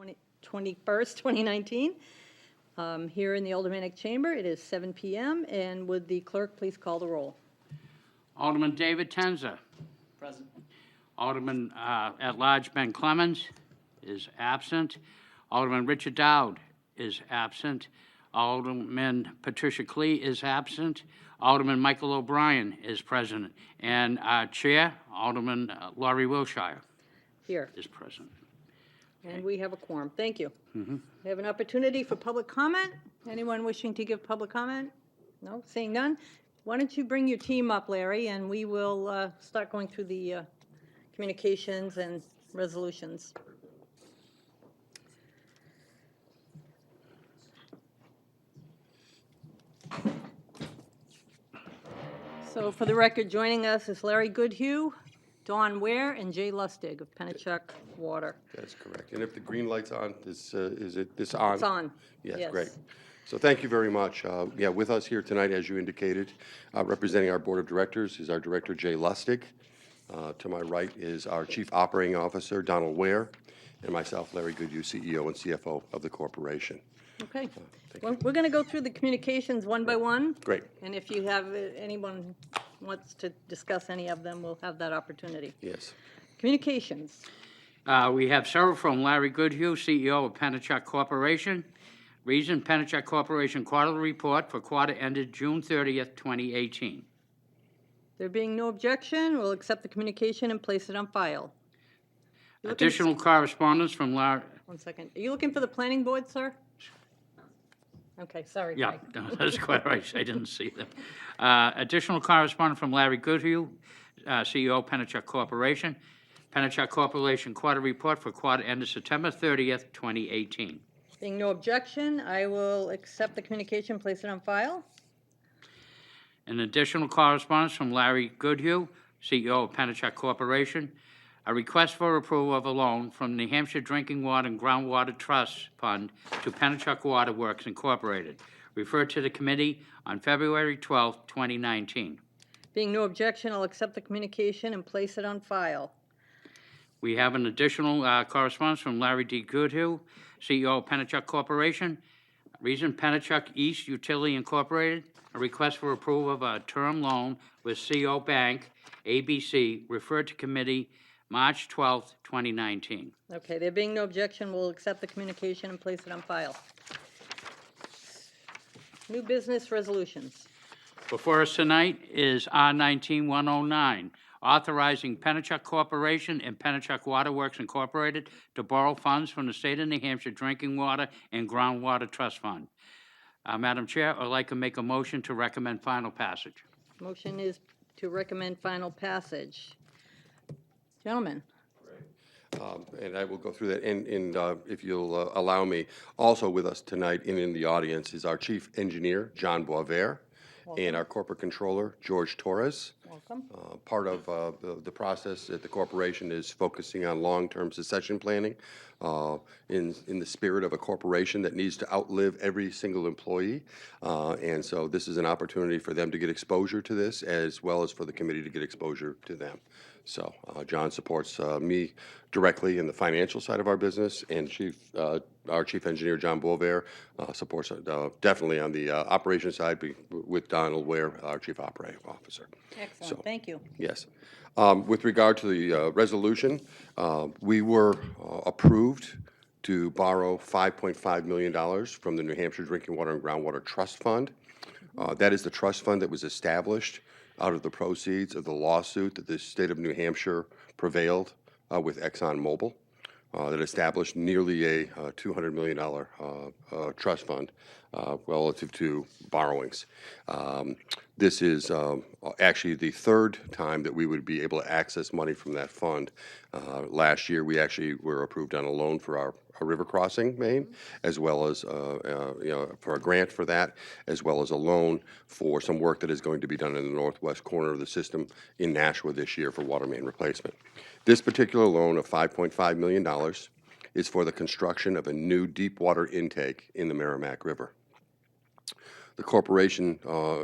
21st, 2019. Here in the Aldermanic Chamber, it is 7 p.m. And would the clerk please call the roll? Alderman David Tenza. Present. Alderman at-large Ben Clemens is absent. Alderman Richard Dowd is absent. Alderman Patricia Klee is absent. Alderman Michael O'Brien is present. And our chair, Alderman Laurie Wilshire, Here. is present. And we have a quorum. Thank you. We have an opportunity for public comment. Anyone wishing to give public comment? No, seeing none. Why don't you bring your team up, Larry, and we will start going through the communications and resolutions. So for the record, joining us is Larry Goodhue, Dawn Ware, and Jay Lustig of Pennichuck Water. That's correct. And if the green light's on, is this on? It's on. Yes, great. So thank you very much. Yeah, with us here tonight, as you indicated, representing our Board of Directors is our Director, Jay Lustig. To my right is our Chief Operating Officer, Donald Ware, and myself, Larry Goodhue, CEO and CFO of the corporation. Okay. Well, we're going to go through the communications one by one. Great. And if you have, anyone wants to discuss any of them, we'll have that opportunity. Yes. Communications. We have several from Larry Goodhue, CEO of Pennichuck Corporation. Reason, Pennichuck Corporation quarterly report for quarter ended June 30th, 2018. There being no objection, we'll accept the communication and place it on file. Additional correspondence from Larry. One second. Are you looking for the planning board, sir? Okay, sorry. Yeah, Mike. no, that's quite right. I didn't see them. Additional correspondence from Larry Goodhue, CEO, Pennichuck Corporation. Pennichuck Corporation quarter report for quarter ended September 30th, 2018. Being no objection, I will accept the communication, place it on file. An additional correspondence from Larry Goodhue, CEO of Pennichuck Corporation. A request for approval of a loan from New Hampshire Drinking Water and Groundwater Trust Fund to Pennichuck Water Works Incorporated, referred to the committee on February 12, 2019. Being no objection, I'll accept the communication and place it on file. We have an additional correspondence from Larry D. Goodhue, CEO of Pennichuck Corporation. Reason, Pennichuck East Utility Incorporated. A request for approval of a term loan with CO Bank, ABC, referred to committee March 12, 2019. Okay, there being no objection, we'll accept the communication and place it on file. New business resolutions. Before us tonight is R-19-109, authorizing Pennichuck Corporation and Pennichuck Water Works Incorporated to borrow funds from the State of New Hampshire Drinking Water and Groundwater Trust Fund. Madam Chair, I'd like to make a motion to recommend final passage. Motion is to recommend final passage. Gentlemen. And I will go through that. And if you'll allow me, also with us tonight and in the audience is our Chief Engineer, John Boisvert, and our Corporate Controller, George Torres. Welcome. Part of the process at the corporation is focusing on long-term succession planning in the spirit of a corporation that needs to outlive every single employee. And so this is an opportunity for them to get exposure to this as well as for the committee to get exposure to them. So John supports me directly in the financial side of our business, and our Chief Engineer, John Boisvert, supports definitely on the operations side with Donald Ware, our Chief Operating Officer. Excellent, So, thank you. Yes. With regard to the resolution, we were approved to borrow $5.5 million from the New Hampshire Drinking Water and Groundwater Trust Fund. That is the trust fund that was established out of the proceeds of the lawsuit that the state of New Hampshire prevailed with ExxonMobil that established nearly a $200 million trust fund relative to borrowings. This is actually the third time that we would be able to access money from that fund. Last year, we actually were approved on a loan for our river crossing main, as well as for a grant for that, as well as a loan for some work that is going to be done in the northwest corner of the system in Nashua this year for water main replacement. This particular loan of $5.5 million is for the construction of a new deep water intake in the Merrimack River. The corporation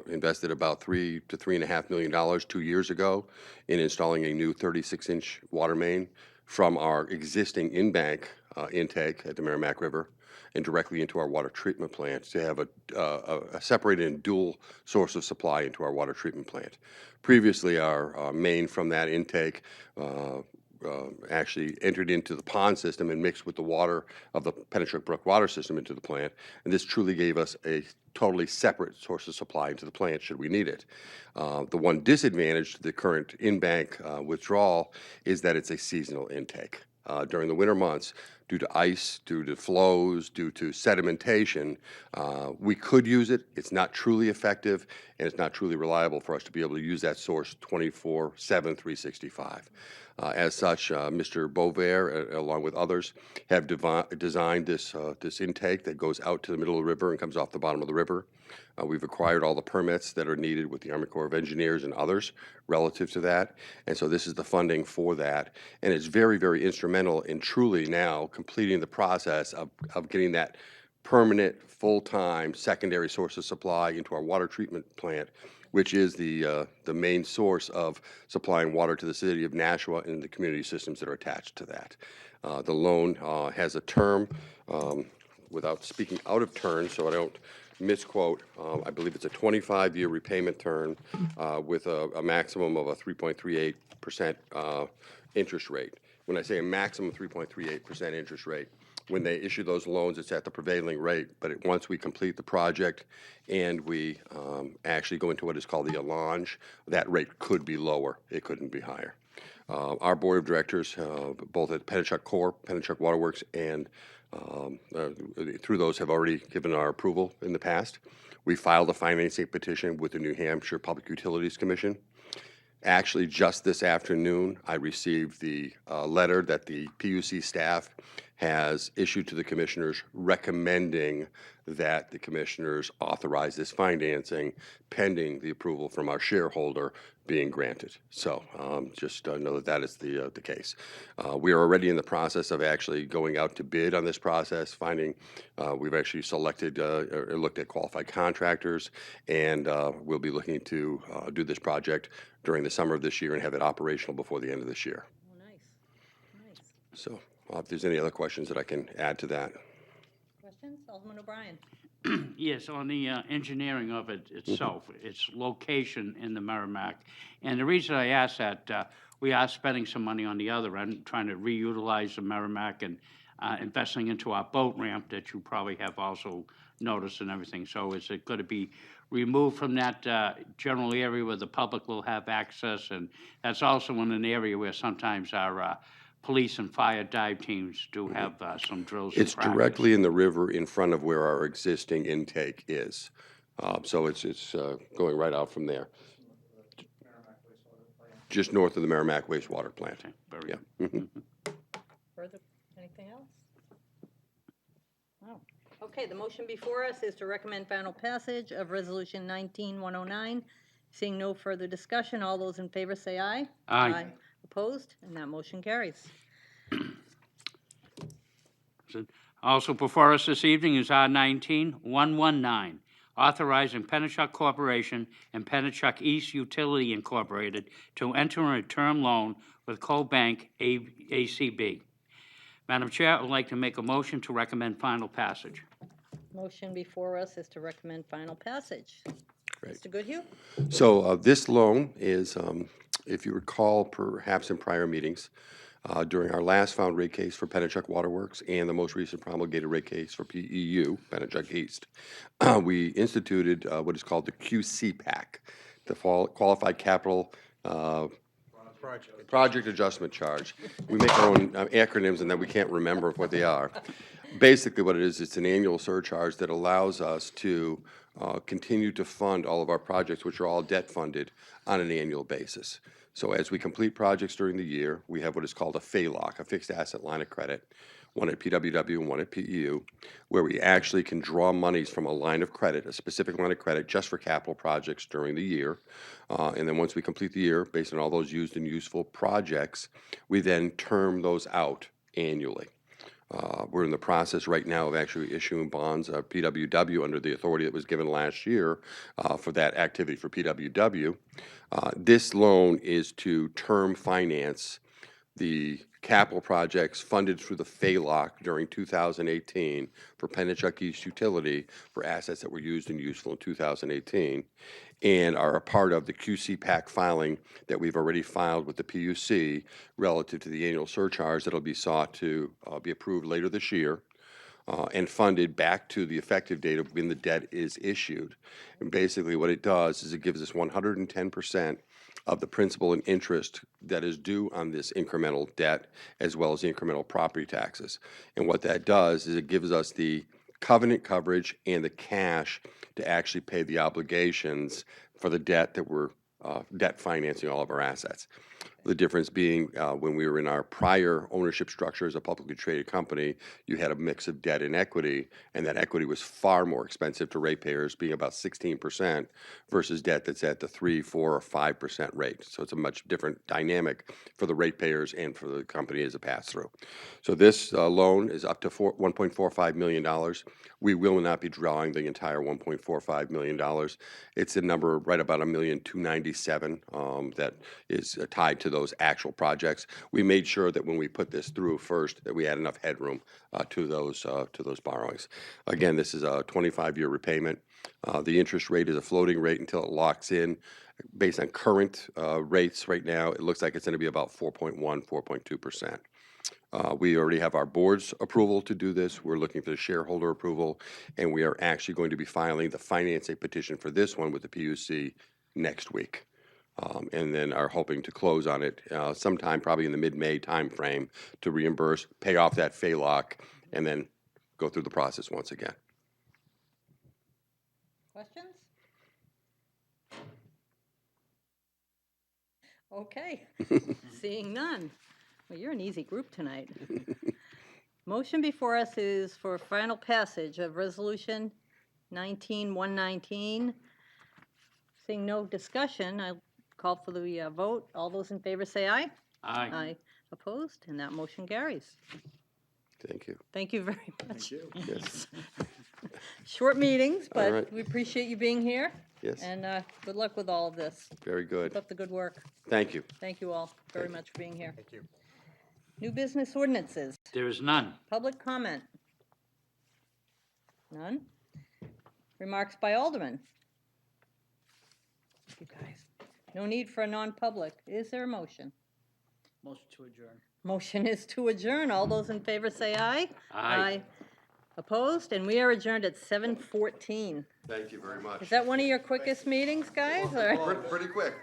invested about $3 to $3.5 million 2 years ago in installing a new 36-inch water main from our existing in-bank intake at the Merrimack River and directly into our water treatment plant to have a separated and dual source of supply into our water treatment plant. Previously, our main from that intake actually entered into the pond system and mixed with the water of the Pennichuck Brook water system into the plant, and this truly gave us a totally separate source of supply into the plant should we need it. The one disadvantage to the current in-bank withdrawal is that it's a seasonal intake. During the winter months, due to ice, due to flows, due to sedimentation, we could use it. It's not truly effective, and it's not truly reliable for us to be able to use that source 24/7, 365. As such, Mr. Bovair, along with others, have designed this intake that goes out to the middle of the river and comes off the bottom of the river. We've acquired all the permits that are needed with the Army Corps of Engineers and others relative to that, and so this is the funding for that. And it's very, very instrumental in truly now completing the process of getting that permanent, full-time secondary source of supply into our water treatment plant, which is the main source of supplying water to the city of Nashua and the community systems that are attached to that. The loan has a term, without speaking out of turn, so I don't misquote, I believe it's a 25-year repayment term with a maximum of a 3.38% interest rate. When I say a maximum 3.38% interest rate, when they issue those loans, it's at the prevailing rate, but once we complete the project and we actually go into what is called the allonge, that rate could be lower. It couldn't be higher. Our board of directors, both at Pennichuck Corp., Pennichuck Waterworks, and through those have already given our approval in the past. We filed a financing petition with the New Hampshire Public Utilities Commission. Actually, just this afternoon, I received the letter that the PUC staff has issued to the commissioners recommending that the commissioners authorize this financing pending the approval from our shareholder being granted. So just know that that is the case. We are already in the process of actually going out to bid on this process, we've actually selected or looked at qualified contractors, and we'll be looking to do this project during the summer of this year and have it operational before the end of this year. Oh, nice, nice. So if there's any other questions that I can add to that. Questions? Alderman O'Brien? Yes, on the engineering of it itself, its location in the Merrimack. And the reason I ask that, we are spending some money on the other end, trying to reutilize the Merrimack and investing into our boat ramp that you probably have also noticed and everything. So is it going to be removed from that general area where the public will have access? And that's also in an area where sometimes our police and fire dive teams do have some drills. It's directly in the river in front of where our existing intake is. So it's going right out from there. Just north of the Merrimack wastewater plant. Okay, very Yeah. good. Further, anything else? No. Okay, the motion before us is to recommend final passage of Resolution 19-109. Seeing no further discussion, all those in favor say aye. Aye. Opposed? And that motion carries. Also before us this evening is R 19-119, authorizing Pennichuck Corporation and Pennichuck East Utility Incorporated to enter a term loan with CoBank ACB. Madam Chair, I would like to make a motion to recommend final passage. Motion before us is to recommend final passage. Great. Mr. Goodhue? So this loan is, if you recall, perhaps in prior meetings, during our last found rate case for Pennichuck Waterworks and the most recent promulgated rate case for PEU, Pennichuck East, we instituted what is called the QCPAC, the Qualified Capital Project Adjustment Charge. We make our own acronyms and then we can't remember what they are. Basically what it is, it's an annual surcharge that allows us to continue to fund all of our projects, which are all debt funded, on an annual basis. So as we complete projects during the year, we have what is called a FALOC, a fixed asset line of credit, one at PWW and one at PEU, where we actually can draw monies from a line of credit, a specific line of credit, just for capital projects during the year. And then once we complete the year, based on all those used and useful projects, we then term those out annually. We're in the process right now of actually issuing bonds, PWW, under the authority that was given last year for that activity for PWW. This loan is to term finance the capital projects funded through the FALOC during 2018 for Pennichuck East Utility for assets that were used and useful in 2018, and are a part of the QC PAC filing that we've already filed with the PUC relative to the annual surcharge that'll be sought to be approved later this year. And funded back to the effective date of when the debt is issued. And basically what it does is it gives us 110% of the principal and interest that is due on this incremental debt, as well as the incremental property taxes. And what that does is it gives us the covenant coverage and the cash to actually pay the obligations for the debt that we're debt financing all of our assets. The difference being when we were in our prior ownership structure as a publicly traded company, you had a mix of debt and equity, and that equity was far more expensive to ratepayers, being about 16% versus debt that's at the 3, 4, or 5% rate. So it's a much different dynamic for the ratepayers and for the company as a pass-through. So this loan is up to $1.45 million. We will not be drawing the entire $1.45 million. It's a number right about $1,297,000 that is tied to those actual projects. We made sure that when we put this through first, that we had enough headroom to those borrowings. Again, this is a 25-year repayment. The interest rate is a floating rate until it locks in. Based on current rates right now, it looks like it's going to be about 4.1, 4.2%. We already have our board's approval to do this. We're looking for the shareholder approval, and we are actually going to be filing the financing petition for this one with the PUC next week. And then are hoping to close on it sometime probably in the mid-May timeframe to reimburse, pay off that FALOC, and then go through the process once again. Questions? Okay, seeing none. Well, you're an easy group tonight. Motion before us is for final passage of Resolution 19-119. Seeing no discussion, I call for the vote. All those in favor say aye. Aye. Aye. Opposed? And that motion carries. Thank you. Thank you very much. Yes. Short meetings, All but right. we appreciate you being here. Yes. And good luck with all of this. Very good. Keep up the good work. Thank you. Thank you all very much for being here. Thank you. New business ordinances. There is none. Public comment. None. Remarks by Alderman. You guys. No need for a non-public. Is there a motion? Motion to adjourn. Motion is to adjourn. All those in favor say aye. Aye. Opposed? And we are adjourned at 7:14. Thank you very much. Is that one of your quickest meetings, guys? Or- Pretty quick.